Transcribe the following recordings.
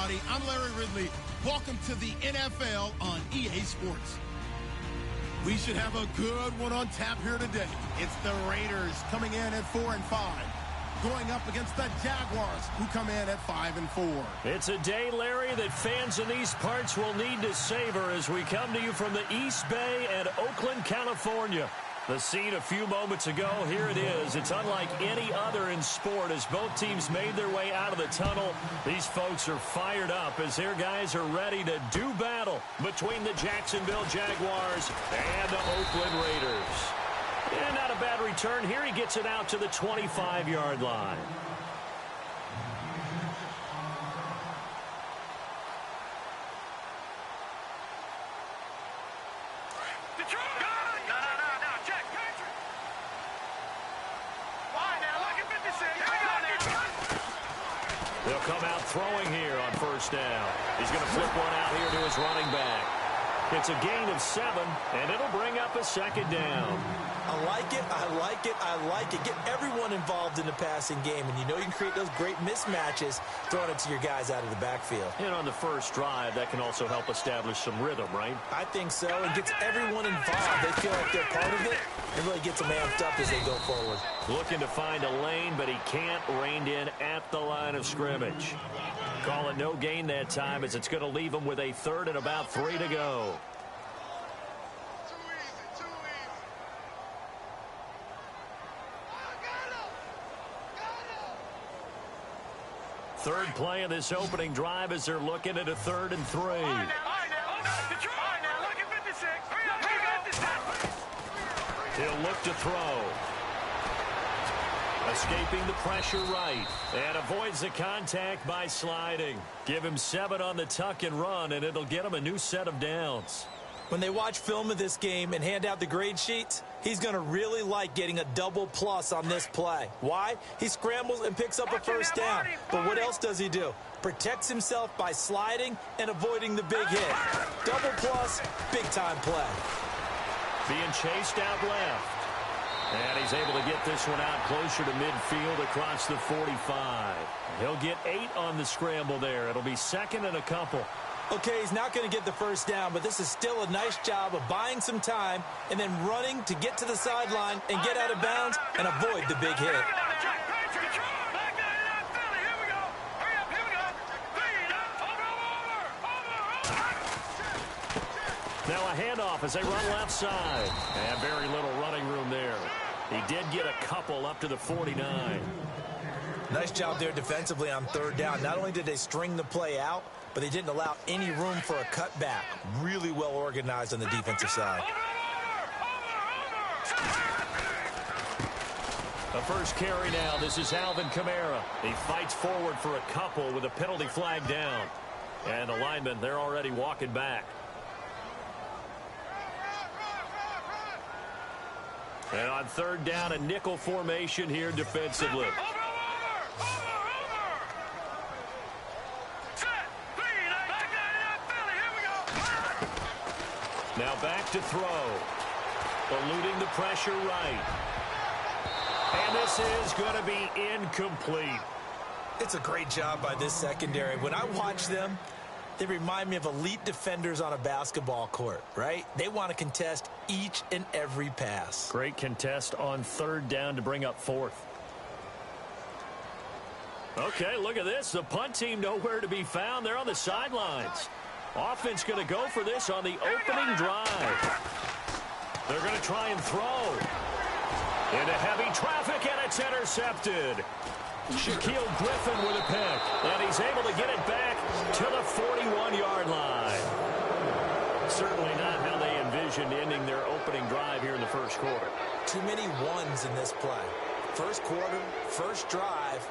everybody. I'm Larry Ridley. Welcome to the NFL on EA Sports. We should have a good one on tap here today. It's the Raiders coming in at 4-5, going up against the Jaguars, who come in at 5-4. It's a day, Larry, that fans in these parts will need to savor as we come to you from the East Bay and Oakland, California. The scene a few moments ago, here it is. It's unlike any other in sport as both teams made their way out of the tunnel. These folks are fired up as their guys are ready to do battle between the Jacksonville Jaguars and the Oakland Raiders. And not a bad return here. He gets it out to the 25-yard line. They'll come out throwing here on first down. He's going to flip one out here to his running back. It's a gain of 7, and it'll bring up a second down. I like it, I like it, I like it. Get everyone involved in the passing game, and you know you can create those great mismatches throwing it to your guys out of the backfield. And on the first drive, that can also help establish some rhythm, right? I think so. It gets everyone involved. They feel like they're part of it. It really gets them amped up as they go forward. Looking to find a lane, but he can't rein in at the line of scrimmage. Call it no gain that time as it's going to leave him with a 3rd and about 3 to go. Third play of this opening drive as they're looking at a 3rd and 3. He'll look to throw. Escaping the pressure right. And avoids the contact by sliding. Give him 7 on the tuck and run, and it'll get him a new set of downs. When they watch film of this game and hand out the grade sheets, he's going to really like getting a double plus on this play. Why? He scrambles and picks up a first down. But what else does he do? Protects himself by sliding and avoiding the big hit. Double plus, big-time play. Being chased out left. And he's able to get this one out closer to midfield across the 45. He'll get 8 on the scramble there. It'll be 2nd and a couple. Okay, he's not going to get the first down, but this is still a nice job of buying some time and then running to get to the sideline and get out of bounds and avoid the big hit. Now a handoff as they run left side. And very little running room there. He did get a couple up to the 49. Nice job there defensively on 3rd down. Not only did they string the play out, but they didn't allow any room for a cutback. Really well organized on the defensive side. The first carry now. This is Alvin Kamara. He fights forward for a couple with a penalty flag down. And the linemen, they're already walking back. And on 3rd down, a nickel formation here defensively. Now back to throw. Eluding the pressure right. And this is going to be incomplete. It's a great job by this secondary. When I watch them, they remind me of elite defenders on a basketball court, right? They want to contest each and every pass. Great contest on 3rd down to bring up 4th. Okay, look at this. The punt team nowhere to be found. They're on the sidelines. Offense going to go for this on the opening drive. They're going to try and throw. Into heavy traffic, and it's intercepted. Shaquille Griffin with a pick, and he's able to get it back to the 41-yard line. Certainly not how they envisioned ending their opening drive here in the first quarter. Too many ones in this play. First quarter, first drive,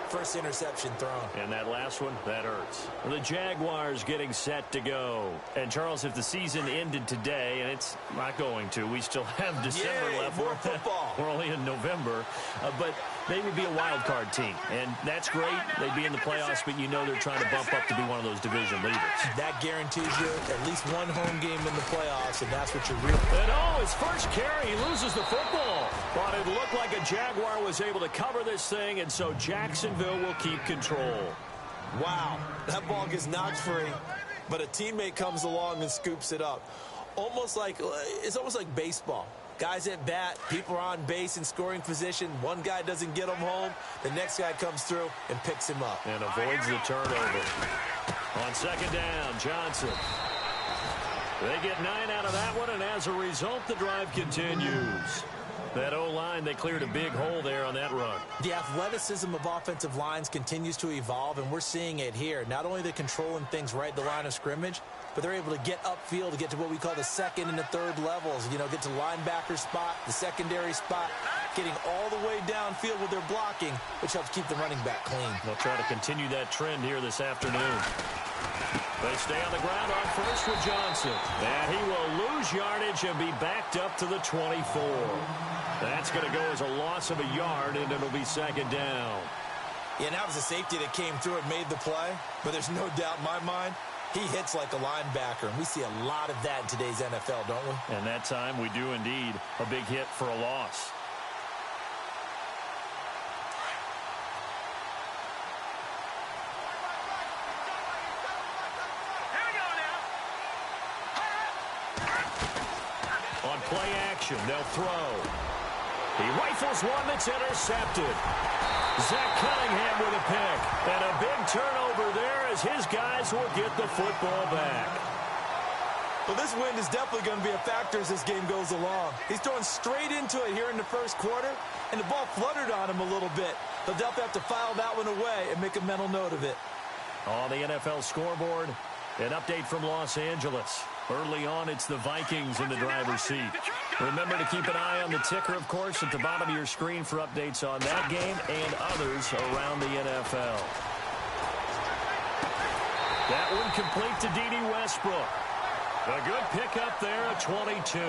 first interception thrown. And that last one, that hurts. The Jaguars getting set to go. And, Charles, if the season ended today, and it's not going to, we still have December left. More football. We're only in November. But they would be a wild card team. And that's great. They'd be in the playoffs, but you know they're trying to bump up to be one of those division leaders. That guarantees you at least one home game in the playoffs, and that's what you're really... And his first carry, he loses the football. But it looked like a Jaguar was able to cover this thing, and so Jacksonville will keep control. Wow, that ball gets knocked free, but a teammate comes along and scoops it up. It's almost like baseball. Guys at bat, people are on base in scoring position. One guy doesn't get him home. The next guy comes through and picks him up. And avoids the turnover. On second down, Johnson. They get 9 out of that one, and as a result, the drive continues. That O-line, they cleared a big hole there on that run. The athleticism of offensive lines continues to evolve, and we're seeing it here. Not only are they controlling things right at the line of scrimmage, but they're able to get upfield to get to what we call the second and the third levels. You know, get to linebacker spot, the secondary spot, getting all the way downfield with their blocking, which helps keep the running back clean. They'll try to continue that trend here this afternoon. They stay on the ground on first with Johnson. And he will lose yardage and be backed up to the 24. That's going to go as a loss of a yard, and it'll be second down. Yeah, and that was a safety that came through and made the play. But there's no doubt in my mind, he hits like a linebacker. And we see a lot of that in today's NFL, don't we? And that time we do indeed. A big hit for a loss. On play action, they'll throw. He rifles one that's intercepted. Zach Cunningham with a pick. And a big turnover there as his guys will get the football back. Well, this wind is definitely going to be a factor as this game goes along. He's throwing straight into it here in the first quarter, and the ball fluttered on him a little bit. They'll definitely have to file that one away and make a mental note of it. On the NFL scoreboard, an update from Los Angeles. Early on, it's the Vikings in the driver's seat. Remember to keep an eye on the ticker, of course, at the bottom of your screen for updates on that game and others around the NFL. That one complete to D.D. Westbrook. A good pickup there at 22.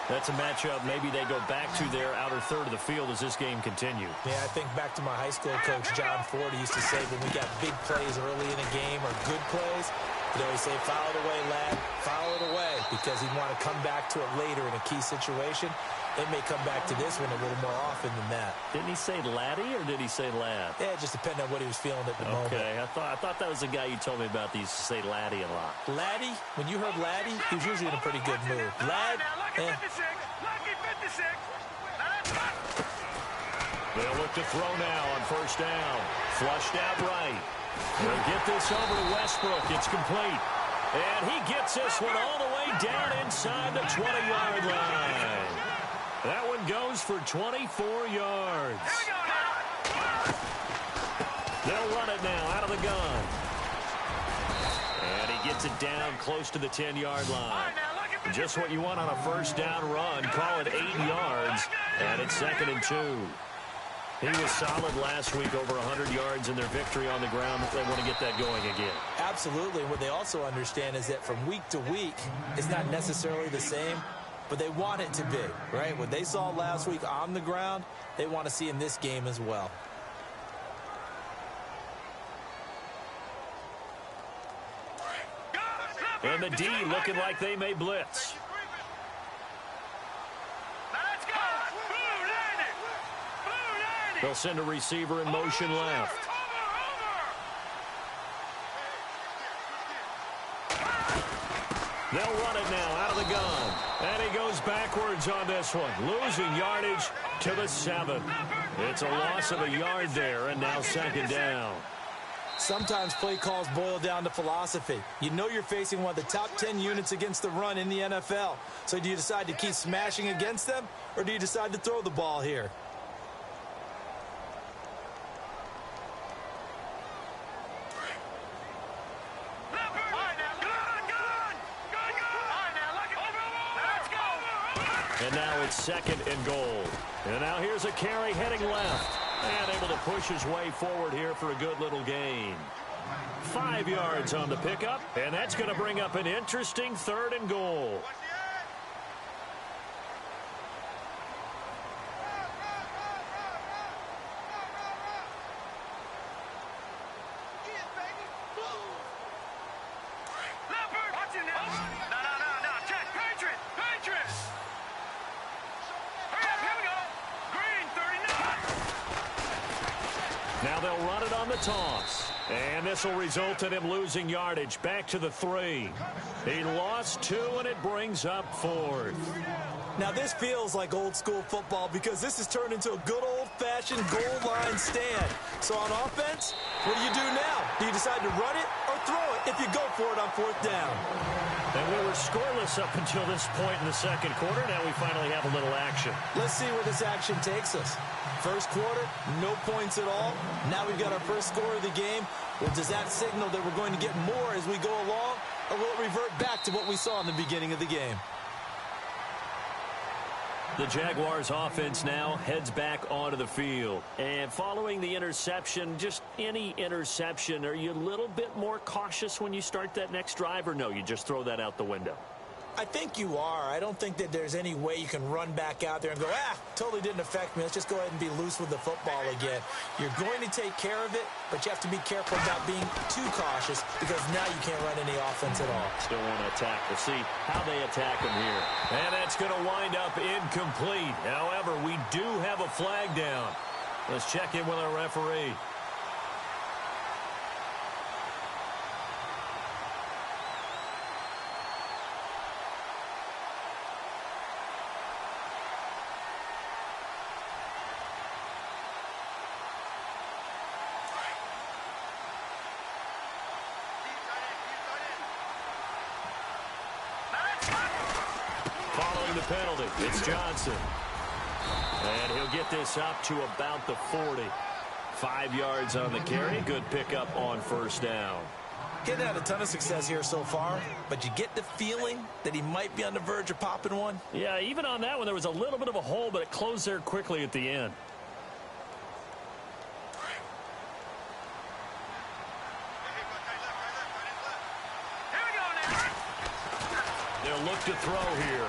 That's a matchup maybe they go back to their outer third of the field as this game continues. Yeah, I think back to my high school coach, John Ford. He used to say when we got big plays early in a game or good plays, he'd always say, foul it away, lad, foul it away, because he'd want to come back to it later in a key situation. They may come back to this one a little more often than that. Didn't he say laddie or did he say lad? Yeah, it just depended on what he was feeling at the moment. Okay, I thought that was the guy you told me about. He used to say laddie a lot. Laddie, when you heard laddie, he was usually in a pretty good mood. Lad, They'll look to throw now on first down. Flushed out right. They'll get this over to Westbrook. It's complete. And he gets this one all the way down inside the 20-yard line. That one goes for 24 yards. They'll run it now out of the gun. And he gets it down close to the 10-yard line. Just what you want on a first down run. Call it 8 yards. And it's 2nd and 2. He was solid last week, over 100 yards in their victory on the ground. They want to get that going again. Absolutely. What they also understand is that from week to week, it's not necessarily the same, but they want it to be, right? What they saw last week on the ground, they want to see in this game as well. And the D looking like they may blitz. They'll send a receiver in motion left. They'll run it now out of the gun. And he goes backwards on this one, losing yardage to the 7. It's a loss of a yard there, and now 2nd down. Sometimes play calls boil down to philosophy. You know you're facing one of the top 10 units against the run in the NFL. So do you decide to keep smashing against them, or do you decide to throw the ball here? And now it's 2nd and goal. And now here's a carry heading left. And able to push his way forward here for a good little gain. 5 yards on the pickup. And that's going to bring up an interesting 3rd and goal. Now they'll run it on the toss. And this will result in him losing yardage. Back to the 3. He lost 2, and it brings up 4th. Now, this feels like old-school football because this has turned into a good old-fashioned goal line stand. So on offense, what do you do now? Do you decide to run it or throw it if you go for it on 4th down? And we were scoreless up until this point in the second quarter. Now we finally have a little action. Let's see where this action takes us. First quarter, no points at all. Now we've got our first score of the game. Well, does that signal that we're going to get more as we go along, or will it revert back to what we saw in the beginning of the game? The Jaguars offense now heads back onto the field. And following the interception, just any interception, are you a little bit more cautious when you start that next drive, or no, you just throw that out the window? I think you are. I don't think that there's any way you can run back out there and go, totally didn't affect me. Let's just go ahead and be loose with the football again. You're going to take care of it, but you have to be careful about being too cautious because now you can't run any offense at all. Still want to attack. We'll see how they attack him here. And that's going to wind up incomplete. However, we do have a flag down. Let's check in with our referee. Following the penalty, it's Johnson. And he'll get this up to about the 40. 5 yards on the carry. Good pickup on first down. Getting had a ton of success here so far, but you get the feeling that he might be on the verge of popping one. Yeah, even on that one, there was a little bit of a hole, but it closed there quickly at the end. They'll look to throw here.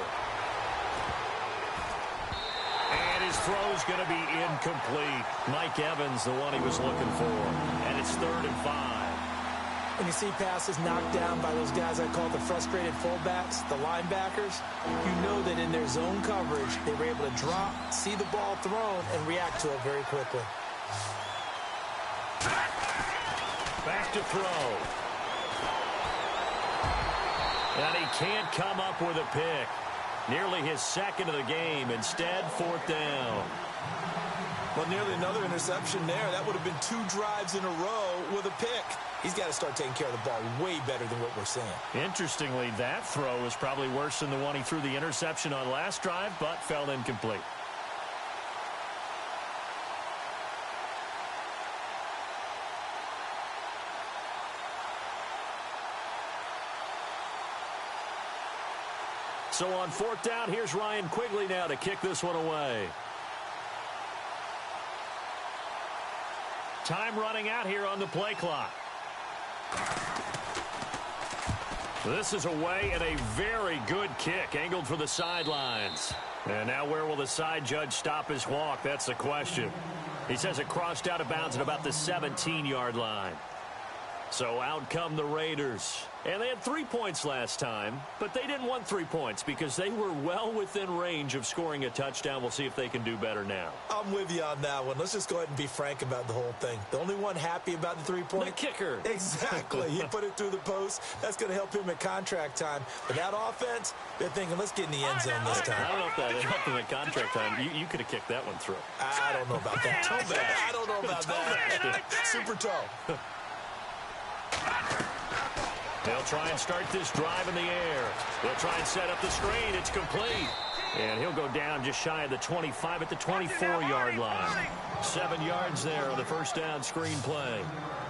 And his throw's going to be incomplete. Mike Evans, the one he was looking for. And it's 3rd and 5. When you see passes knocked down by those guys I call the frustrated fullbacks, the linebackers, you know that in their zone coverage, they were able to drop, see the ball thrown, and react to it very quickly. Back to throw. And he can't come up with a pick. Nearly his second of the game. Instead, 4th down. Well, nearly another interception there. That would have been 2 drives in a row with a pick. He's got to start taking care of the ball way better than what we're seeing. Interestingly, that throw is probably worse than the one he threw the interception on last drive, but fell incomplete. So on 4th down, here's Ryan Quigley now to kick this one away. Time running out here on the play clock. This is away and a very good kick, angled for the sidelines. And now where will the side judge stop his walk? That's the question. He says it crossed out of bounds at about the 17-yard line. So out come the Raiders. And they had 3 points last time, but they didn't want 3 points because they were well within range of scoring a touchdown. We'll see if they can do better now. I'm with you on that one. Let's just go ahead and be frank about the whole thing. The only one happy about the 3-point? The kicker. Exactly. He put it through the post. That's going to help him at contract time. But that offense, they're thinking, let's get in the end zone this time. I don't know if that helped him at contract time. You could have kicked that one through. I don't know about that. Toe bash. I don't know about that. Super toe. They'll try and start this drive in the air. They'll try and set up the screen. It's complete. And he'll go down just shy of the 25 at the 24-yard line. 7 yards there on the first down screen play.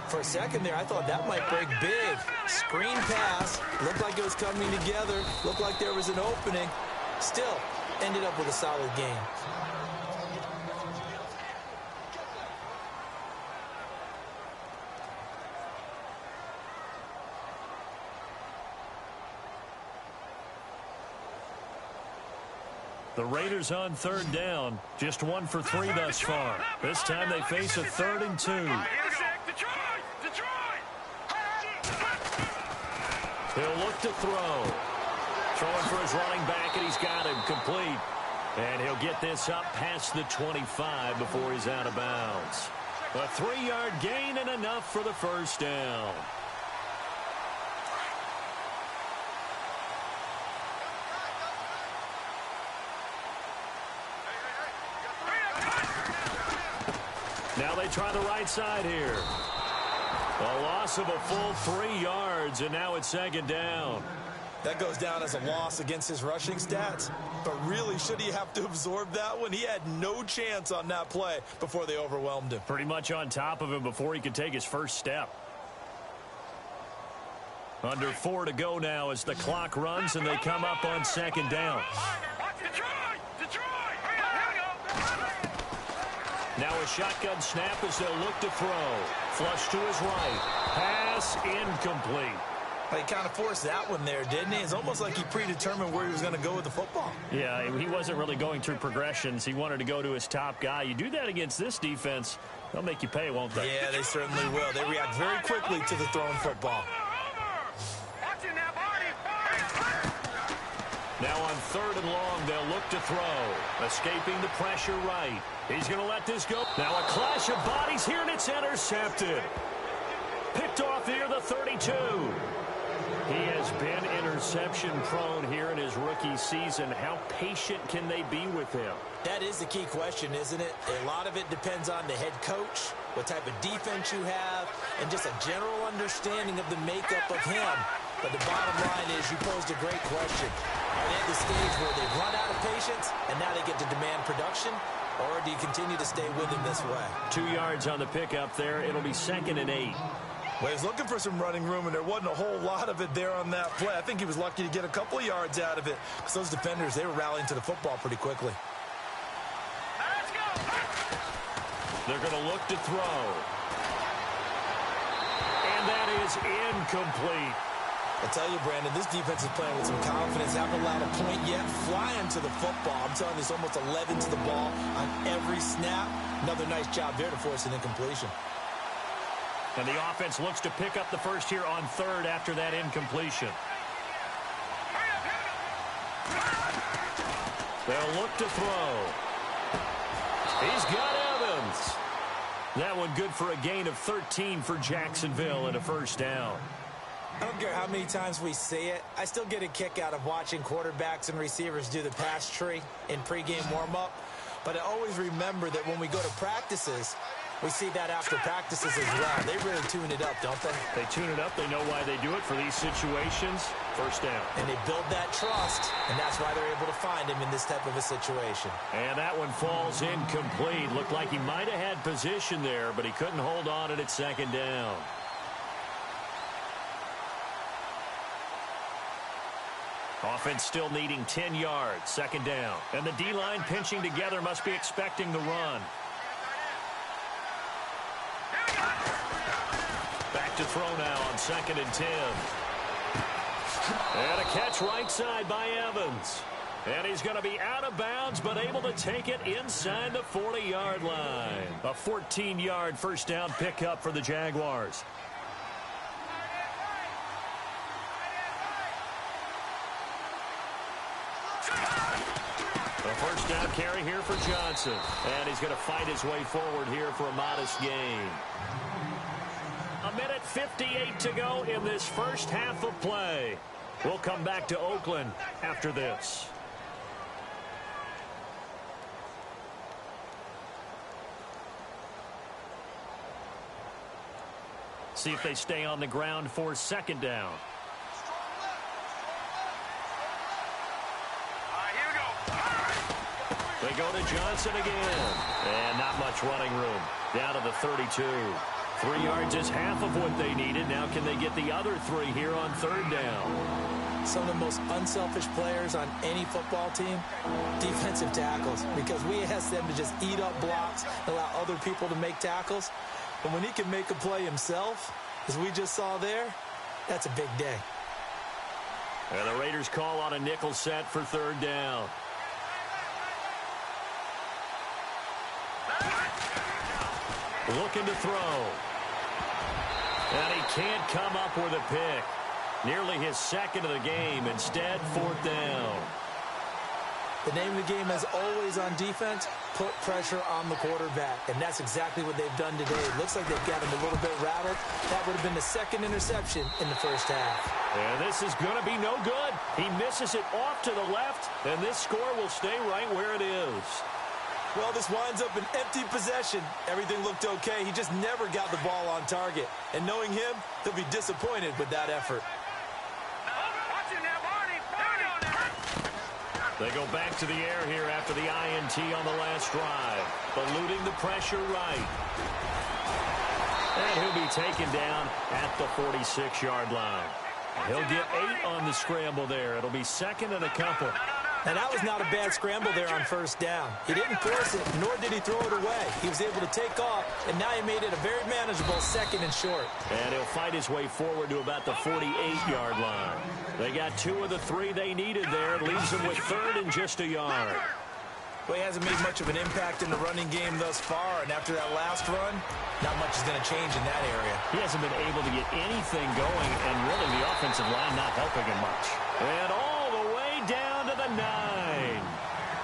For a second there, I thought that might break big. Screen pass. Looked like it was coming together. Looked like there was an opening. Still, ended up with a solid game. The Raiders on 3rd down. Just 1 for 3 thus far. This time they face a 3rd and 2. He'll look to throw. Throwing for his running back, and he's got him complete. And he'll get this up past the 25 before he's out of bounds. A 3-yard gain and enough for the first down. Now they try the right side here. A loss of a full 3 yards, and now it's second down. That goes down as a loss against his rushing stats. But really, should he have to absorb that one? He had no chance on that play before they overwhelmed him. Pretty much on top of him before he could take his first step. Under 4 to go now as the clock runs and they come up on second down. Now a shotgun snap as they'll look to throw. Flush to his right. Pass incomplete. He kind of forced that one there, didn't he? It's almost like he predetermined where he was going to go with the football. Yeah, he wasn't really going through progressions. He wanted to go to his top guy. You do that against this defense, they'll make you pay, won't they? Yeah, they certainly will. They react very quickly to the thrown football. Now on 3rd and long, they'll look to throw. Escaping the pressure right. He's going to let this go. Now a clash of bodies here, and it's intercepted. Picked off near the 32. He has been interception-prone here in his rookie season. How patient can they be with him? That is the key question, isn't it? A lot of it depends on the head coach, what type of defense you have, and just a general understanding of the makeup of him. But the bottom line is you posed a great question. Are they at the stage where they've run out of patience and now they get to demand production? Or do you continue to stay with him this way? 2 yards on the pickup there. It'll be 2nd and 8. Well, he was looking for some running room, and there wasn't a whole lot of it there on that play. I think he was lucky to get a couple of yards out of it because those defenders, they were rallying to the football pretty quickly. They're going to look to throw. And that is incomplete. I tell you, Brandon, this defense is playing with some confidence. Haven't allowed a point yet. Flying to the football. I'm telling you, it's almost 11 to the ball on every snap. Another nice job there to force an incompletion. And the offense looks to pick up the first here on 3rd after that incompletion. They'll look to throw. He's got Evans. That one good for a gain of 13 for Jacksonville and a first down. I don't care how many times we see it. I still get a kick out of watching quarterbacks and receivers do the pass tree in pregame warm-up. But I always remember that when we go to practices, we see that after practices as well. They really tune it up, don't they? They tune it up. They know why they do it for these situations. First down. And they build that trust, and that's why they're able to find him in this type of a situation. And that one falls incomplete. Looked like he might have had position there, but he couldn't hold on it at 2nd down. Offense still needing 10 yards. 2nd down. And the D-line pinching together must be expecting the run. Back to throw now on 2nd and 10. And a catch right side by Evans. And he's going to be out of bounds, but able to take it inside the 40-yard line. A 14-yard first down pickup for the Jaguars. A first down carry here for Johnson. And he's going to fight his way forward here for a modest gain. 1:58 to go in this first half of play. We'll come back to Oakland after this. See if they stay on the ground for 2nd down. They go to Johnson again. And not much running room. Down to the 32. 3 yards is half of what they needed. Now can they get the other 3 here on 3rd down? Some of the most unselfish players on any football team, defensive tackles, because we ask them to just eat up blocks, allow other people to make tackles. But when he can make a play himself, as we just saw there, that's a big day. And the Raiders call on a nickel set for 3rd down. Looking to throw. And he can't come up with a pick. Nearly his 2nd of the game. Instead, 4th down. The name of the game is always on defense, put pressure on the quarterback. And that's exactly what they've done today. It looks like they've got him a little bit rattled. That would have been the second interception in the first half. And this is going to be no good. He misses it off to the left, and this score will stay right where it is. Well, this winds up an empty possession. Everything looked okay. He just never got the ball on target. And knowing him, he'll be disappointed with that effort. They go back to the air here after the INT on the last drive. Eluding the pressure right. And he'll be taken down at the 46-yard line. He'll get 8 on the scramble there. It'll be second and a couple. And that was not a bad scramble there on first down. He didn't force it, nor did he throw it away. He was able to take off, and now he made it a very manageable second and short. And he'll fight his way forward to about the 48-yard line. They got 2 of the 3 they needed there. It leaves them with third and just a yard. Well, he hasn't made much of an impact in the running game thus far, and after that last run, not much is going to change in that area. He hasn't been able to get anything going, and really the offensive line not helping him much. And all the way down to the 9.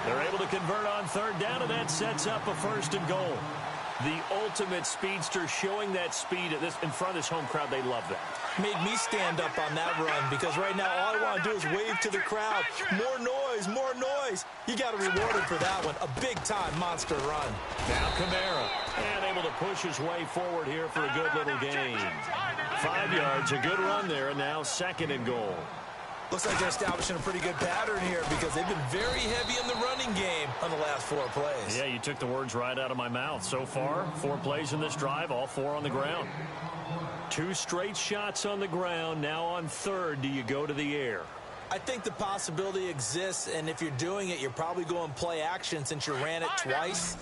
They're able to convert on third down, and that sets up a first and goal. The ultimate speedster showing that speed at in front of this home crowd. They love that. Made me stand up on that run because right now all I want to do is wave to the crowd. More noise, more noise. You got to reward him for that one. A big-time monster run. Now Kamara, and able to push his way forward here for a good little gain. 5 yards, a good run there, and now second and goal. Looks like they're establishing a pretty good pattern here because they've been very heavy in the running game on the last 4 plays. Yeah, you took the words right out of my mouth. So far, 4 plays in this drive, all 4 on the ground. 2 straight shots on the ground. Now on third, do you go to the air? I think the possibility exists, and if you're doing it, you're probably going play action since you ran it twice.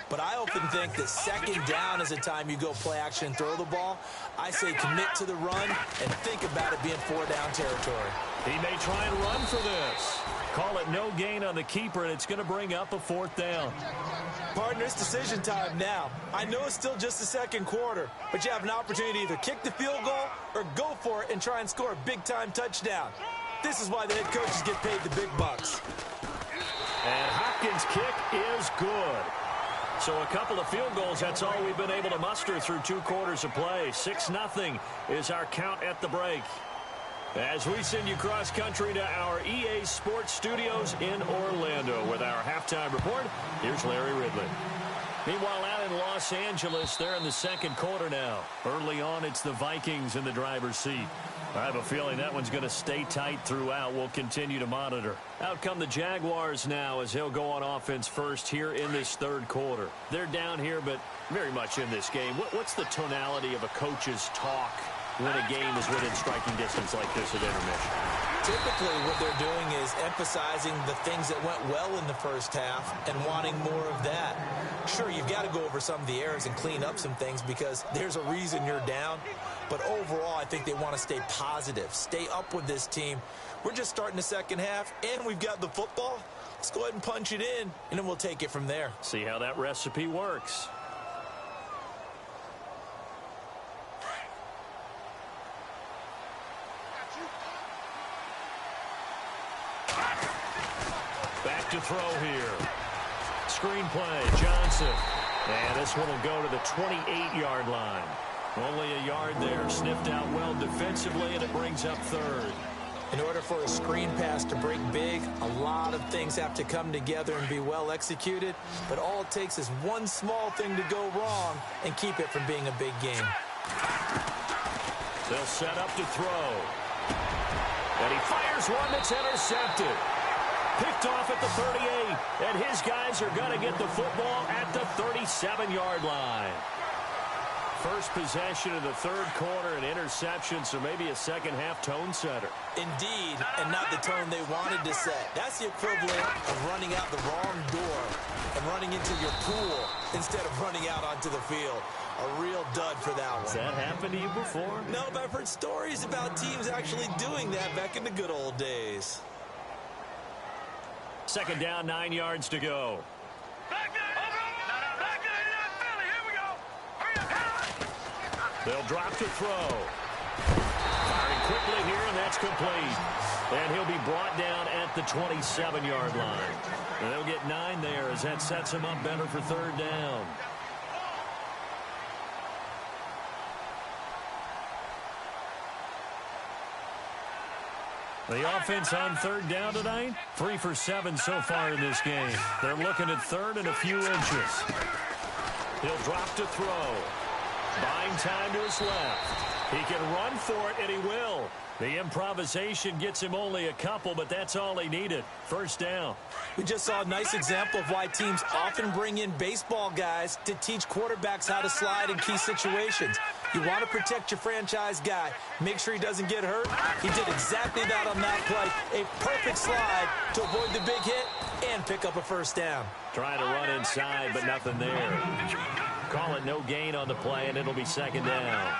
But I often think that second down is the time you go play action and throw the ball. I say commit to the run and think about it being 4-down territory. He may try and run for this. Call it no gain on the keeper, and it's going to bring up a 4th down. Partner, it's decision time now. I know it's still just the second quarter, but you have an opportunity to either kick the field goal or go for it and try and score a big-time touchdown. This is why the head coaches get paid the big bucks. And Hopkins' kick is good. So a couple of field goals, that's all we've been able to muster through 2 quarters of play. 6-0 is our count at the break. As we send you cross-country to our EA Sports Studios in Orlando with our halftime report, here's Larry Ridley. Meanwhile, out in Los Angeles, they're in the second quarter now. Early on, it's the Vikings in the driver's seat. I have a feeling that one's going to stay tight throughout. We'll continue to monitor. Out come the Jaguars now as he'll go on offense first here in this third quarter. They're down here, but very much in this game. What's the tonality of a coach's talk when a game is within striking distance like this at intermission? Typically, what they're doing is emphasizing the things that went well in the first half and wanting more of that. Sure, you've got to go over some of the errors and clean up some things because there's a reason you're down. But overall, I think they want to stay positive, stay up with this team. We're just starting the second half, and we've got the football. Let's go ahead and punch it in, and then we'll take it from there. See how that recipe works. Back to throw here. Screenplay, Johnson. And this one will go to the 28-yard line. Only a yard there. Sniffed out well defensively, and it brings up third. In order for a screen pass to break big, a lot of things have to come together and be well executed. But all it takes is one small thing to go wrong and keep it from being a big game. They'll set up to throw. And he fires one that's intercepted. Picked off at the 38, and his guys are going to get the football at the 37-yard line. First possession of the third quarter, an interception, so maybe a second-half tone setter. Indeed, and not the tone they wanted to set. That's the equivalent of running out the wrong door and running into your pool instead of running out onto the field. A real dud for that one. Has that happened to you before? No, but I've heard stories about teams actually doing that back in the good old days. Second down, 9 yards to go. They'll drop to throw. Firing quickly here, and that's complete. And he'll be brought down at the 27-yard line. And they'll get 9 there as that sets him up better for third down. The offense on third down tonight, 3 for 7 so far in this game. They're looking at third and a few inches. He'll drop to throw. Buying time to his left. He can run for it, and he will. The improvisation gets him only a couple, but that's all he needed. First down. We just saw a nice example of why teams often bring in baseball guys to teach quarterbacks how to slide in key situations. You want to protect your franchise guy. Make sure he doesn't get hurt. He did exactly that on that play. A perfect slide to avoid the big hit and pick up a first down. Trying to run inside, but nothing there. Call it no gain on the play, and it'll be second down.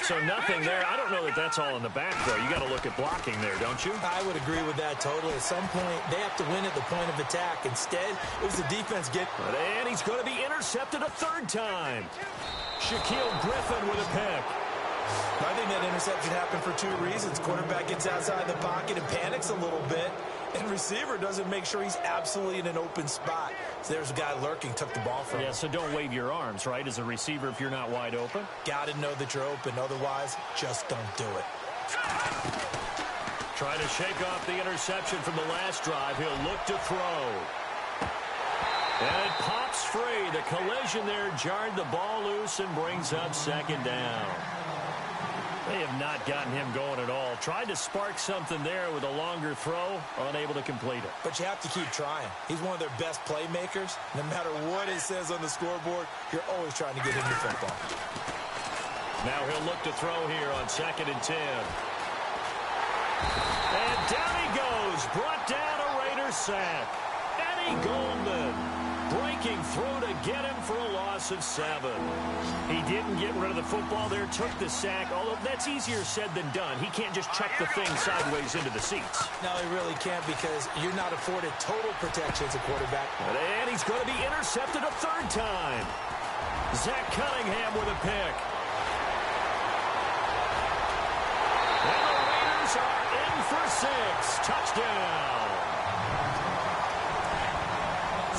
So nothing there. I don't know that that's all in the back, though. You got to look at blocking there, don't you? I would agree with that totally. At some point, they have to win at the point of attack. Instead, it was the defense get. And he's going to be intercepted a third time. Shaquille Griffin with a pick. I think that interception happened for 2 reasons. Quarterback gets outside the pocket and panics a little bit, and receiver doesn't make sure he's absolutely in an open spot. So there's a guy lurking, took the ball from him. Yeah, so don't wave your arms, right, as a receiver if you're not wide open. Got to know that you're open. Otherwise, just don't do it. Try to shake off the interception from the last drive. He'll look to throw. And it pops free. The collision there jarred the ball loose and brings up second down. They have not gotten him going at all. Tried to spark something there with a longer throw, unable to complete it. But you have to keep trying. He's one of their best playmakers. No matter what it says on the scoreboard, you're always trying to get him the football. Now he'll look to throw here on 2nd and 10. And down he goes. Brought down a Raiders sack. Eddie Goldman breaking through to get him for a loss of 7. He didn't get rid of the football there, took the sack, although that's easier said than done. He can't just chuck the thing sideways into the seats. No, he really can't because you're not afforded total protection as a quarterback. And he's going to be intercepted a third time. Zach Cunningham with a pick. And the Raiders are in for 6. Touchdown.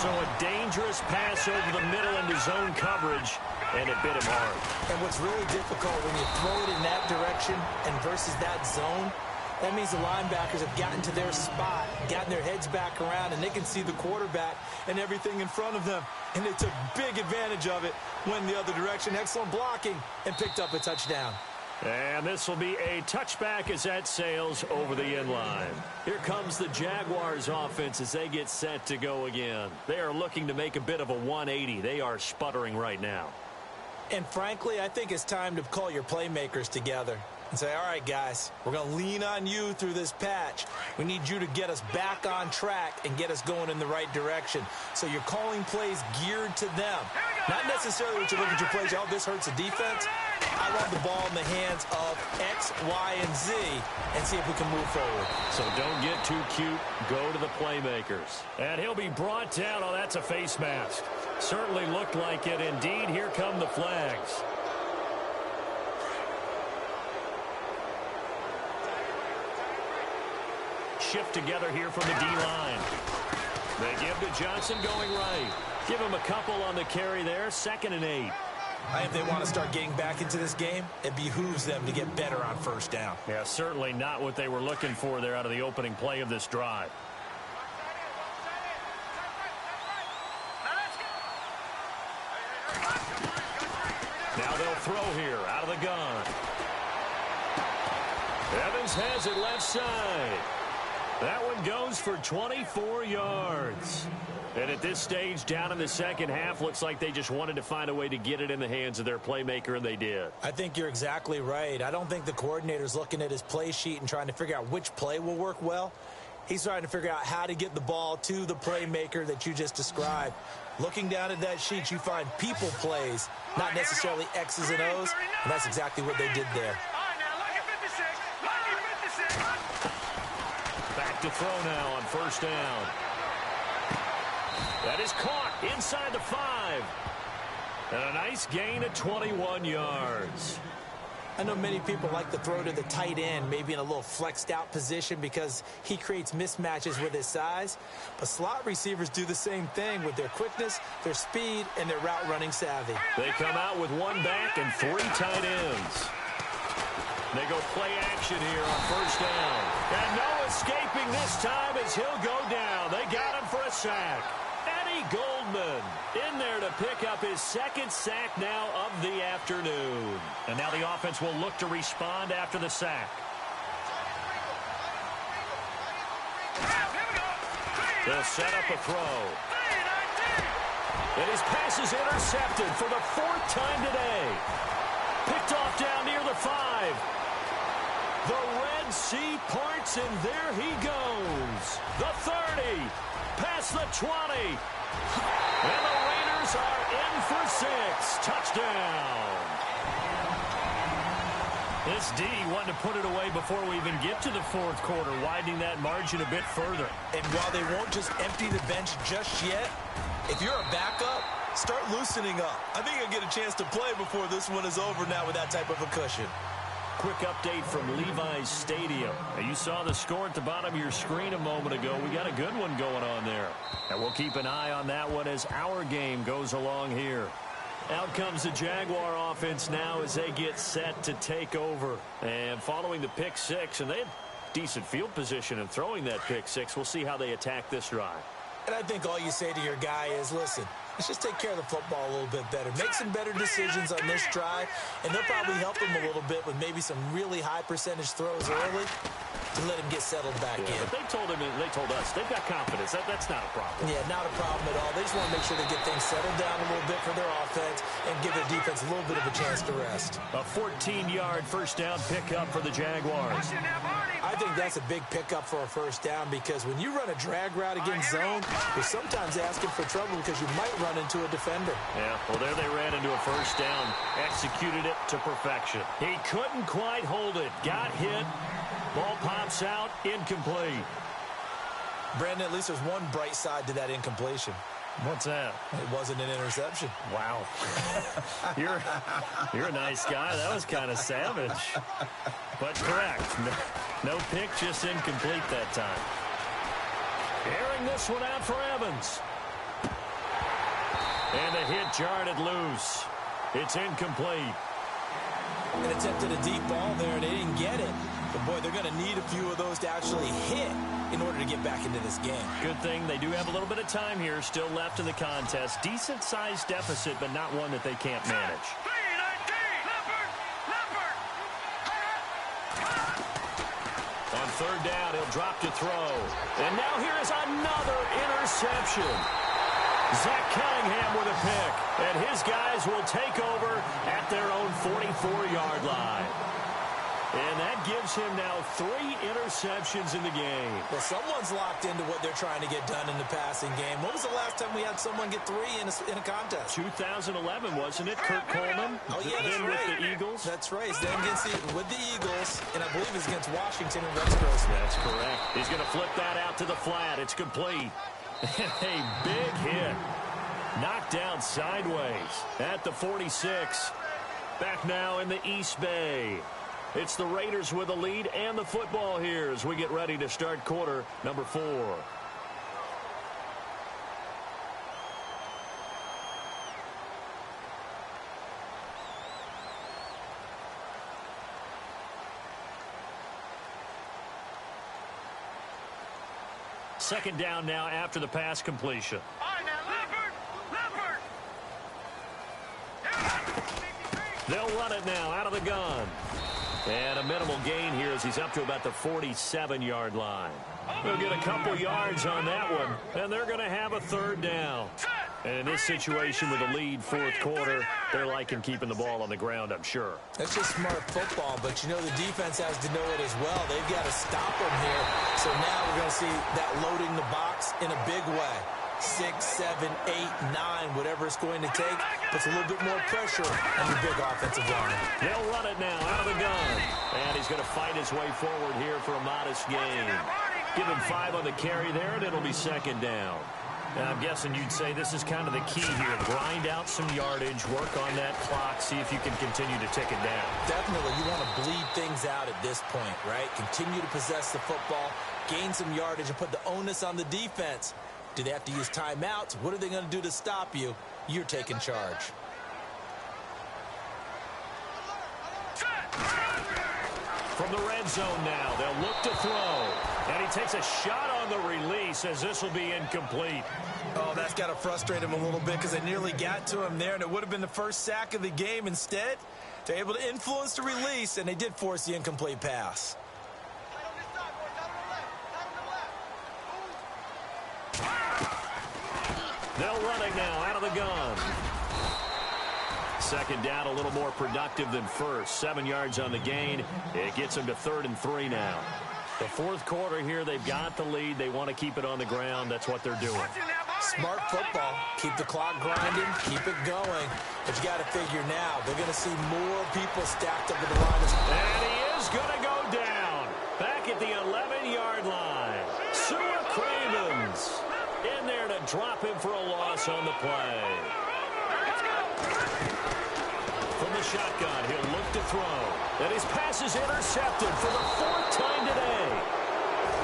So a dangerous pass over the middle into zone coverage, and it bit him hard. And what's really difficult when you throw it in that direction and versus that zone, that means the linebackers have gotten to their spot, gotten their heads back around, and they can see the quarterback and everything in front of them. And they took big advantage of it, went the other direction. Excellent blocking, and picked up a touchdown. And this will be a touchback as that sails over the end line. Here comes the Jaguars offense as they get set to go again. They are looking to make a bit of a 180. They are sputtering right now. And frankly, I think it's time to call your playmakers together and say, all right, guys, we're going to lean on you through this patch. We need you to get us back on track and get us going in the right direction. So you're calling plays geared to them. Not necessarily what you look at your plays, oh, this hurts the defense. I want the ball in the hands of X, Y, and Z and see if we can move forward. So don't get too cute. Go to the playmakers. And he'll be brought down. Oh, that's a face mask. Certainly looked like it. Indeed, here come the flags. Shift together here from the D-line. They give to Johnson going right. Give him a couple on the carry there. 2nd and 8. If they want to start getting back into this game, it behooves them to get better on first down. Yeah, certainly not what they were looking for there out of the opening play of this drive. Now they'll throw here out of the gun. Evans has it left side. That one goes for 24 yards. And at this stage, down in the second half, looks like they just wanted to find a way to get it in the hands of their playmaker, and they did. I think you're exactly right. I don't think the coordinator's looking at his play sheet and trying to figure out which play will work well. He's trying to figure out how to get the ball to the playmaker that you just described. Looking down at that sheet, you find people plays, not necessarily X's and O's, and that's exactly what they did there. Back to throw now on first down. That is caught inside the 5. And a nice gain of 21 yards. I know many people like to throw to the tight end, maybe in a little flexed out position because he creates mismatches with his size. But slot receivers do the same thing with their quickness, their speed, and their route running savvy. They come out with one back and three tight ends. They go play action here on first down. And no escaping this time as he'll go down. They got him for a sack. Eddie Goldman in there to pick up his second sack now of the afternoon. And now the offense will look to respond after the sack. They'll set up a throw. And his pass is intercepted for the fourth time today. Picked off down near the 5. The Red Sea parts, and there he goes. The 30, past the 20. And the Raiders are in for 6. Touchdown. This D wanted to put it away before we even get to the fourth quarter, widening that margin a bit further. And while they won't just empty the bench just yet, if you're a backup, start loosening up. I think you'll get a chance to play before this one is over now with that type of a cushion. Quick update from Levi's Stadium. Now, you saw the score at the bottom of your screen a moment ago. We got a good one going on there. And we'll keep an eye on that one as our game goes along here. Out comes the Jaguar offense now as they get set to take over. And following the pick six, and they had decent field position in throwing that pick six. We'll see how they attack this drive. And I think all you say to your guy is, listen, let's just take care of the football a little bit better. Make some better decisions on this drive, and they'll probably help him a little bit with maybe some really high percentage throws early to let him get settled back in. But they told him, and they told us, they've got confidence. That's not a problem. Yeah, not a problem at all. They just want to make sure they get things settled down a little bit for their offense and give their defense a little bit of a chance to rest. A 14-yard first down pickup for the Jaguars. I think that's a big pickup for a first down because when you run a drag route against zone, you're sometimes asking for trouble because you might run into a defender. Yeah, well, there they ran into a first down. Executed it to perfection. He couldn't quite hold it. Got hit. Ball pops out. Incomplete. Brandon, at least there's one bright side to that incompletion. What's that? It wasn't an interception. Wow. You're a nice guy. That was kind of savage. But correct. No pick, just incomplete that time. Airing this one out for Evans. And the hit jarred it loose. It's incomplete. And attempted a deep ball there, and they didn't get it. But, boy, they're going to need a few of those to actually hit in order to get back into this game. Good thing they do have a little bit of time here still left in the contest. Decent-sized deficit, but not one that they can't manage. On third down, he'll drop to throw. And now here is another interception. Zach Cunningham with a pick. And his guys will take over at their own 44-yard line. And that gives him now 3 interceptions in the game. Well, someone's locked into what they're trying to get done in the passing game. When was the last time we had someone get 3 in a contest? 2011, wasn't it? Kurt Coleman? Oh, yeah, that's then right. With the Eagles? That's right. Then with the Eagles, and I believe it's against Washington and Rex Grossman. That's correct. He's going to flip that out to the flat. It's complete. A big hit. Knocked down sideways at the 46. Back now in the East Bay. It's the Raiders with the lead and the football here as we get ready to start quarter number 4. Second down now after the pass completion. They'll run it now out of the gun. And a minimal gain here as he's up to about the 47-yard line. They'll get a couple yards on that one, and they're going to have a third down. And in this situation with the lead fourth quarter, they're liking keeping the ball on the ground, I'm sure. That's just smart football, but you know the defense has to know it as well. They've got to stop them here. So now we're going to see that loading the box in a big way. 6, 7, 8, 9, whatever it's going to take, puts a little bit more pressure on the big offensive line. They'll run it now out of the gun. And he's going to fight his way forward here for a modest gain. Give him 5 on the carry there, and it'll be second down. I'm guessing you'd say this is kind of the key here. Grind out some yardage, work on that clock, see if you can continue to tick it down. Definitely, you want to bleed things out at this point, right? Continue to possess the football, gain some yardage, and put the onus on the defense. Do they have to use timeouts? What are they going to do to stop you? You're taking charge. From the red zone now, they'll look to throw. And he takes a shot on the release as this will be incomplete. Oh, that's got to frustrate him a little bit because they nearly got to him there, and it would have been the first sack of the game. Instead, they're able to influence the release, and they did force the incomplete pass. They'll run it now out of the gun. Second down, a little more productive than first. 7 yards on the gain. It gets them to 3rd and 3 now. The fourth quarter here, they've got the lead. They want to keep it on the ground. That's what they're doing. Smart football. Keep the clock grinding. Keep it going. But you got to figure now, they're going to see more people stacked up at the line. And he is going to go down. Back at the 11-yard line. Sua Cravens in there to drop him for a loss on the play. From the shotgun, he'll look to throw. And his pass is intercepted for the 4th time today.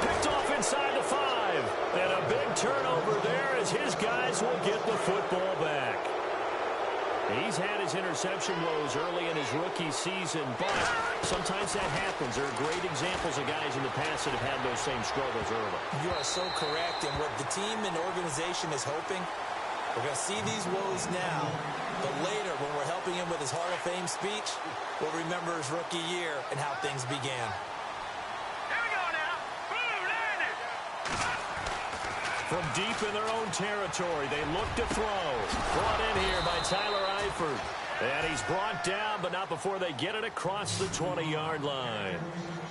Picked off inside the 5. And a big turnover there as his guys will get the football back. He's had his interception woes early in his rookie season, but sometimes that happens. There are great examples of guys in the past that have had those same struggles early. You are so correct. And what the team and organization is hoping, we're going to see these woes now, but later when we're helping him with his Hall of Fame speech, we'll remember his rookie year and how things began. Here we go now. Boom, landed. From deep in their own territory, they look to throw. Brought in here by Tyler Eifert. And he's brought down, but not before they get it across the 20-yard line.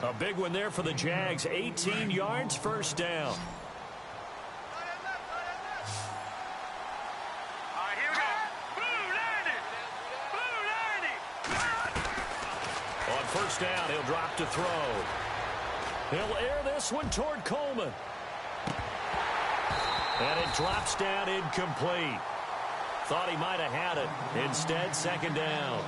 A big one there for the Jags. 18 yards, first down. First down, he'll drop to throw. He'll air this one toward Coleman. And it drops down incomplete. Thought he might have had it. Instead, second down.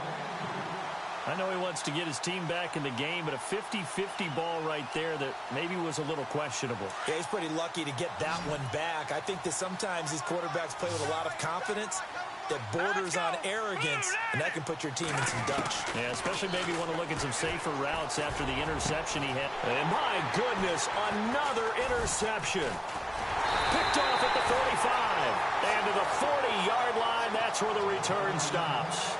I know he wants to get his team back in the game, but a 50-50 ball right there that maybe was a little questionable. Yeah, he's pretty lucky to get that one back. I think that sometimes these quarterbacks play with a lot of confidence that borders on arrogance, and that can put your team in some Dutch. Yeah, especially maybe want to look at some safer routes after the interception he had. And my goodness, another interception. Picked off at the 45. And to the 40-yard line, that's where the return stops.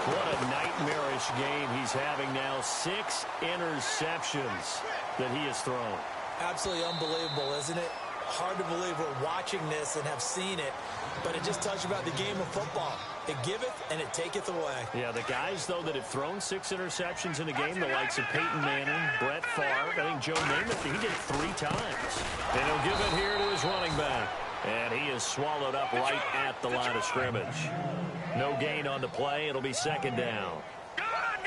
What a nightmarish game he's having now. 6 interceptions that he has thrown. Absolutely unbelievable, isn't it? Hard to believe we're watching this and have seen it, but it just tells you about the game of football. It giveth and it taketh away. Yeah, the guys, though, that have thrown 6 interceptions in a game, the likes of Peyton Manning, Brett Favre, I think Joe Namath, he did it 3 times. And he'll give it here to his running back. And he is swallowed up right at the line of scrimmage. No gain on the play. It'll be second down.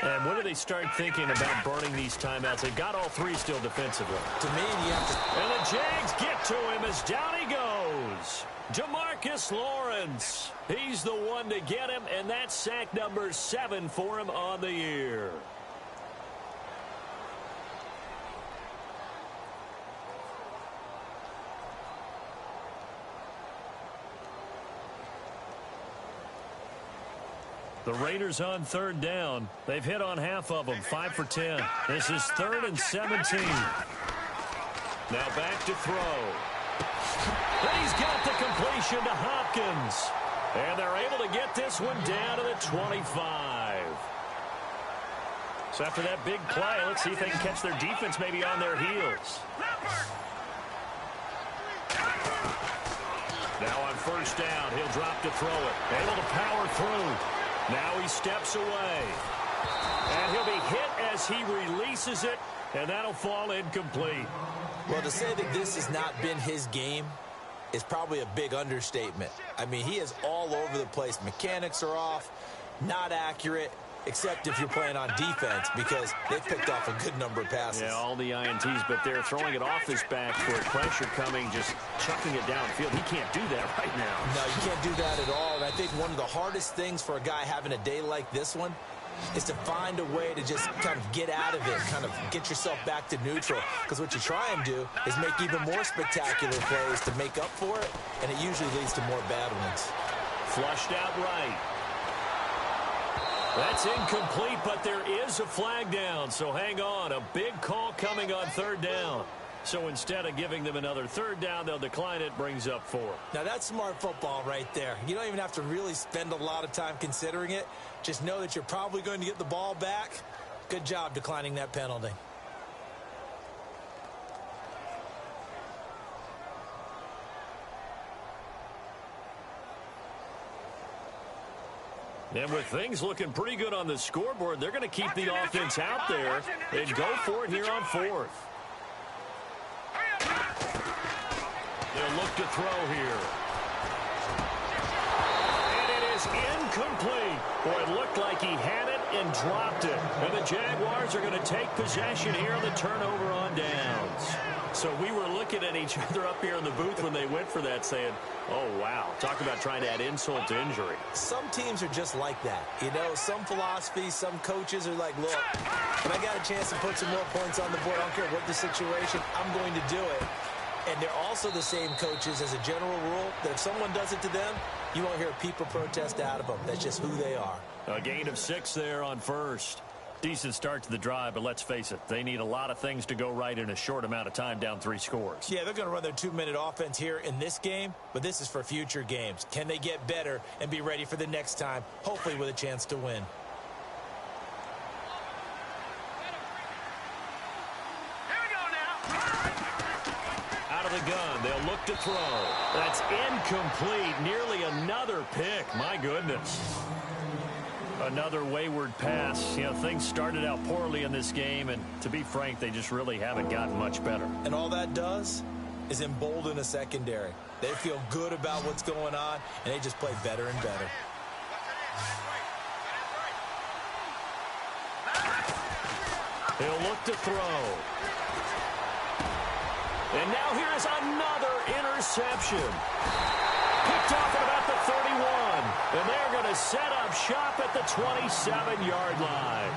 And when do they start thinking about burning these timeouts? They've got all 3 still defensively. To me, you have to... And the Jags get to him as down he goes. DeMarcus Lawrence. He's the one to get him, and that's sack number 7 for him on the year. The Raiders on third down. They've hit on half of them, 5 for 10. This is 3rd and 17. Now back to throw. And he's got the completion to Hopkins. And they're able to get this one down to the 25. So after that big play, let's see if they can catch their defense maybe on their heels. Now on first down, he'll drop to throw it. Able to power through. Now he steps away. And he'll be hit as he releases it, and that'll fall incomplete. Well, to say that this has not been his game is probably a big understatement. I mean, he is all over the place. Mechanics are off, not accurate. except if you're playing on defense, because they've picked off a good number of passes. Yeah, all the INTs, but they're throwing it off his back for pressure coming, just chucking it downfield. He can't do that right now. No, you can't do that at all. And I think one of the hardest things for a guy having a day like this one is to find a way to just kind of get out of it, kind of get yourself back to neutral. Because what you try and do is make even more spectacular plays to make up for it, and it usually leads to more bad ones. Flushed out right. That's incomplete, but there is a flag down, so hang on. A big call coming on third down. So instead of giving them another third down, they'll decline it, brings up 4. Now, that's smart football right there. You don't even have to really spend a lot of time considering it. Just know that you're probably going to get the ball back. Good job declining that penalty. And with things looking pretty good on the scoreboard, they're going to keep the offense out there and go for it here on 4th. They'll look to throw here. And it is incomplete. Boy, it looked like he had it and dropped it. And the Jaguars are going to take possession here on the turnover on downs. So we were looking at each other up here in the booth when they went for that saying, oh, wow, talk about trying to add insult to injury. Some teams are just like that. You know, some philosophies, some coaches are like, look, when I got a chance to put some more points on the board, I don't care what the situation, I'm going to do it. And they're also the same coaches as a general rule that if someone does it to them, you won't hear a peep or protest out of them. That's just who they are. A gain of 6 there on first. Decent start to the drive, but let's face it, they need a lot of things to go right in a short amount of time down 3 scores. Yeah, they're going to run their 2-minute offense here in this game, but this is for future games. Can they get better and be ready for the next time, hopefully with a chance to win? Out of the gun, they'll look to throw. That's incomplete. Nearly another pick. My goodness. Another wayward pass. You know, things started out poorly in this game, and to be frank, they just really haven't gotten much better. And all that does is embolden a secondary. They feel good about what's going on, and they just play better and better. He'll look to throw. And now here is another interception. Picked off at about the 31. And they're going to set up shop at the 27-yard line.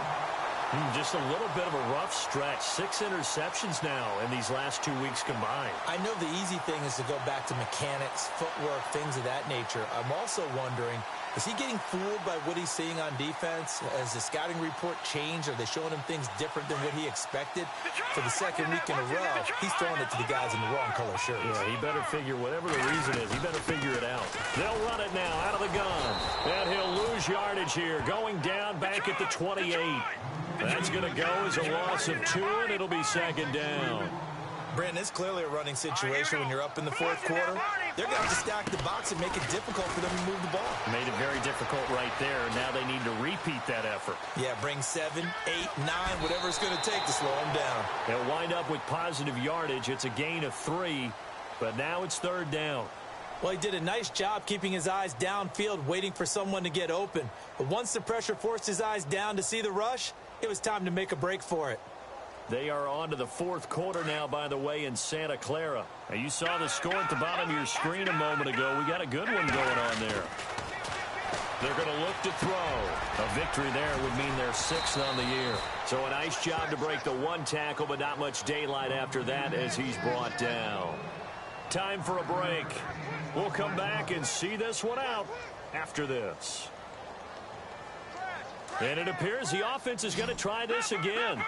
Just a little bit of a rough stretch. 6 interceptions now in these last 2 weeks combined. I know the easy thing is to go back to mechanics, footwork, things of that nature. I'm also wondering, is he getting fooled by what he's seeing on defense? Has the scouting report changed? Are they showing him things different than what he expected? For the second week in a row, he's throwing it to the guys in the wrong color shirts. Yeah, he better figure, whatever the reason is, he better figure it out. They'll run it now out of the gun. And he'll lose yardage here, going down back at the 28. That's going to go as a loss of 2, and it'll be second down. Brandon, it's clearly a running situation when you're up in the 4th quarter. They're going to have to stack the box and make it difficult for them to move the ball. Made it very difficult right there. Now they need to repeat that effort. Yeah, bring 7, 8, 9, whatever it's going to take to slow them down. They'll wind up with positive yardage. It's a gain of 3, but now it's third down. Well, he did a nice job keeping his eyes downfield, waiting for someone to get open. But once the pressure forced his eyes down to see the rush, it was time to make a break for it. They are on to the 4th quarter now, by the way, in Santa Clara. Now, you saw the score at the bottom of your screen a moment ago. We got a good one going on there. They're going to look to throw. A victory there would mean they're 6th on the year. So a nice job to break the 1 tackle, but not much daylight after that as he's brought down. Time for a break. We'll come back and see this one out after this. And it appears the offense is going to try this again.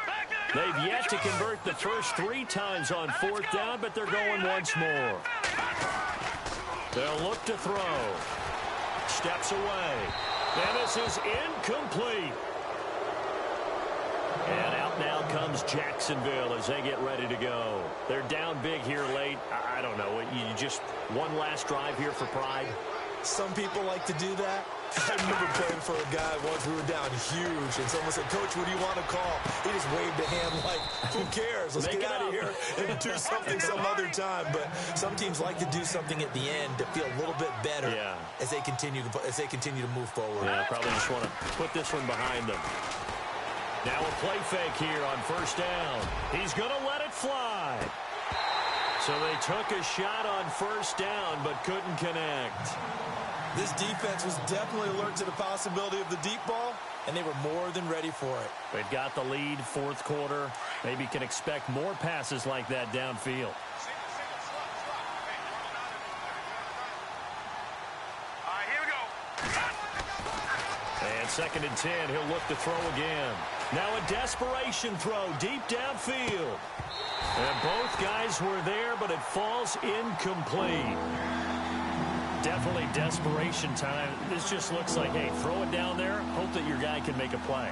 They've yet to convert the first 3 times on 4th down, but they're going once more. They'll look to throw. Steps away. And this is incomplete. And out now comes Jacksonville as they get ready to go. They're down big here late. I don't know. You just one last drive here for pride. Some people like to do that. I remember playing for a guy once. We were down huge, and someone said, "Coach, what do you want to call?" He just waved a hand like, "Who cares? Let's get out of here and do something some other time." But some teams like to do something at the end to feel a little bit better as they continue to move forward. Yeah, probably just want to put this one behind them. Now a play fake here on first down. He's going to let it fly. So they took a shot on first down but couldn't connect. This defense was definitely alert to the possibility of the deep ball, and they were more than ready for it. They've got the lead, fourth quarter. Maybe can expect more passes like that downfield. All right, here we go. And 2nd and 10, he'll look to throw again. Now a desperation throw deep downfield. And both guys were there, but it falls incomplete. Definitely desperation time. This just looks like, hey, throw it down there, hope that your guy can make a play.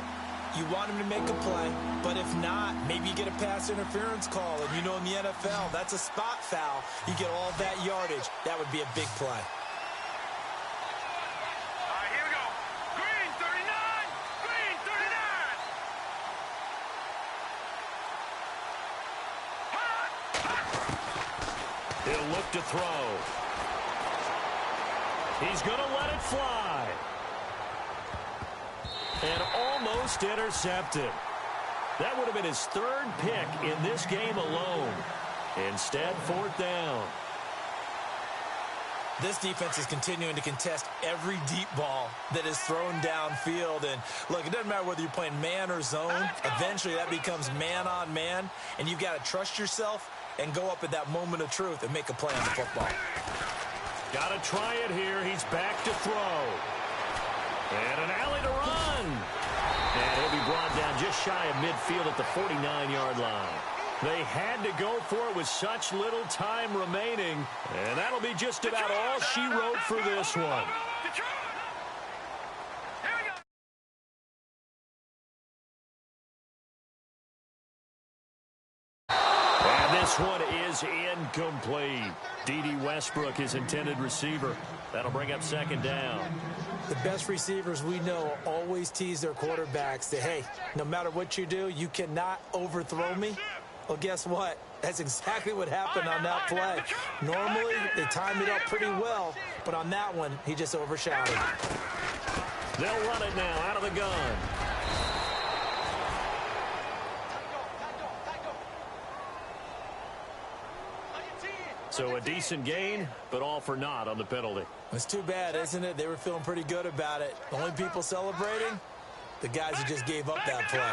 You want him to make a play, but if not, maybe you get a pass interference call. And you know in the NFL, that's a spot foul. You get all that yardage. That would be a big play. All right, here we go. Green 39. Green 39. He'll look to throw. He's going to let it fly. And almost intercepted. That would have been his 3rd pick in this game alone. Instead, 4th down. This defense is continuing to contest every deep ball that is thrown downfield. And, look, it doesn't matter whether you're playing man or zone. Eventually, that becomes man-on-man. And you've got to trust yourself and go up at that moment of truth and make a play on the football. Got to try it here. He's back to throw. And an alley to run. And he'll be brought down just shy of midfield at the 49-yard line. They had to go for it with such little time remaining. And that'll be just about all she wrote for this one. This one is incomplete. D.D. Westbrook, his intended receiver. That'll bring up 2nd down. The best receivers we know always tease their quarterbacks that, hey, no matter what you do, you cannot overthrow me. Well, guess what? That's exactly what happened on that play. Normally, they time it up pretty well, but on that one, he just overshadowed. They'll run it now out of the gun. So a decent gain, but all for naught on the penalty. It's too bad, isn't it? They were feeling pretty good about it. The only people celebrating, the guys who just gave up that play.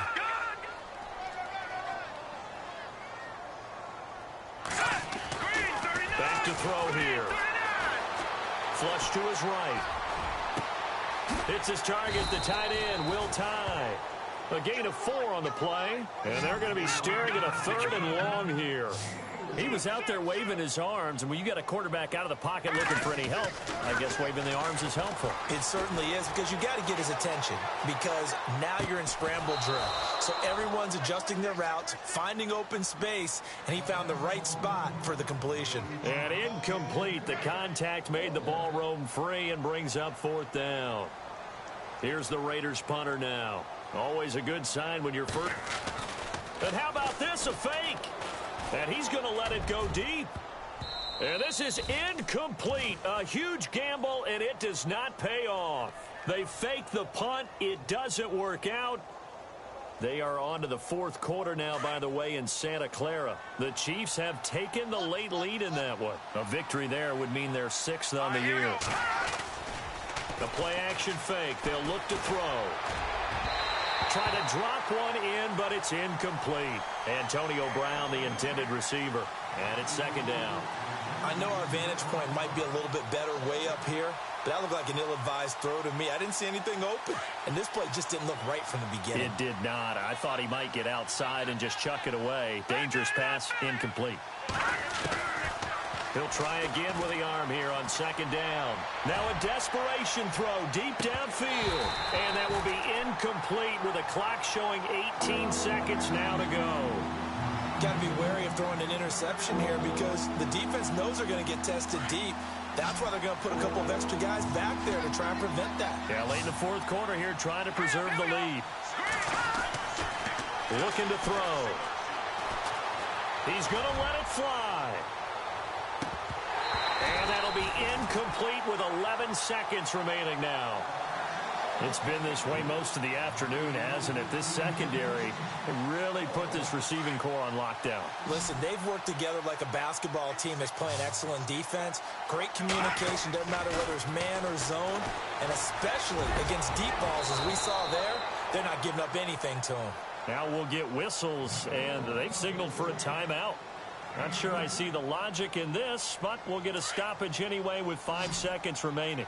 Back to throw here. Flush to his right. Hits his target, the tight end, Will Tye. A gain of 4 on the play, and they're going to be staring at a 3rd and long here. He was out there waving his arms, and when you got a quarterback out of the pocket looking for any help, I guess waving the arms is helpful. It certainly is, because you got to get his attention, because now you're in scramble drill. So everyone's adjusting their routes, finding open space, and he found the right spot for the completion. And incomplete. The contact made the ball roam free and brings up 4th down. Here's the Raiders punter now. Always a good sign when you're first. And how about this, a fake? And he's going to let it go deep. And this is incomplete. A huge gamble, and it does not pay off. They fake the punt. It doesn't work out. They are on to the 4th quarter now, by the way, in Santa Clara. The Chiefs have taken the late lead in that one. A victory there would mean they're 6th on the year. The play-action fake. They'll look to throw. Try to drop one in, but it's incomplete. Antonio Brown, the intended receiver. And it's 2nd down. I know our vantage point might be a little bit better way up here, but that looked like an ill-advised throw to me. I didn't see anything open, and this play just didn't look right from the beginning. It did not. I thought he might get outside and just chuck it away. Dangerous pass, incomplete. He'll try again with the arm here on 2nd down. Now a desperation throw deep downfield. And that will be incomplete with a clock showing 18 seconds now to go. Got to be wary of throwing an interception here because the defense knows they're going to get tested deep. That's why they're going to put a couple of extra guys back there to try and prevent that. Yeah, late in the fourth quarter here, trying to preserve the lead. Looking to throw. He's going to let it fly. And that'll be incomplete with 11 seconds remaining now. It's been this way most of the afternoon, hasn't it? This secondary really put this receiving core on lockdown. Listen, they've worked together like a basketball team that's playing excellent defense. Great communication, doesn't matter whether it's man or zone. And especially against deep balls, as we saw there, they're not giving up anything to them. Now we'll get whistles, and they've signaled for a timeout. Not sure I see the logic in this, but we'll get a stoppage anyway with 5 seconds remaining.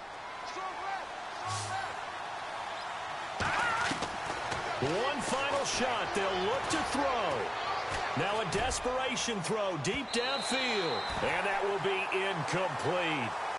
One final shot. They'll look to throw. Now a desperation throw deep downfield. And that will be incomplete.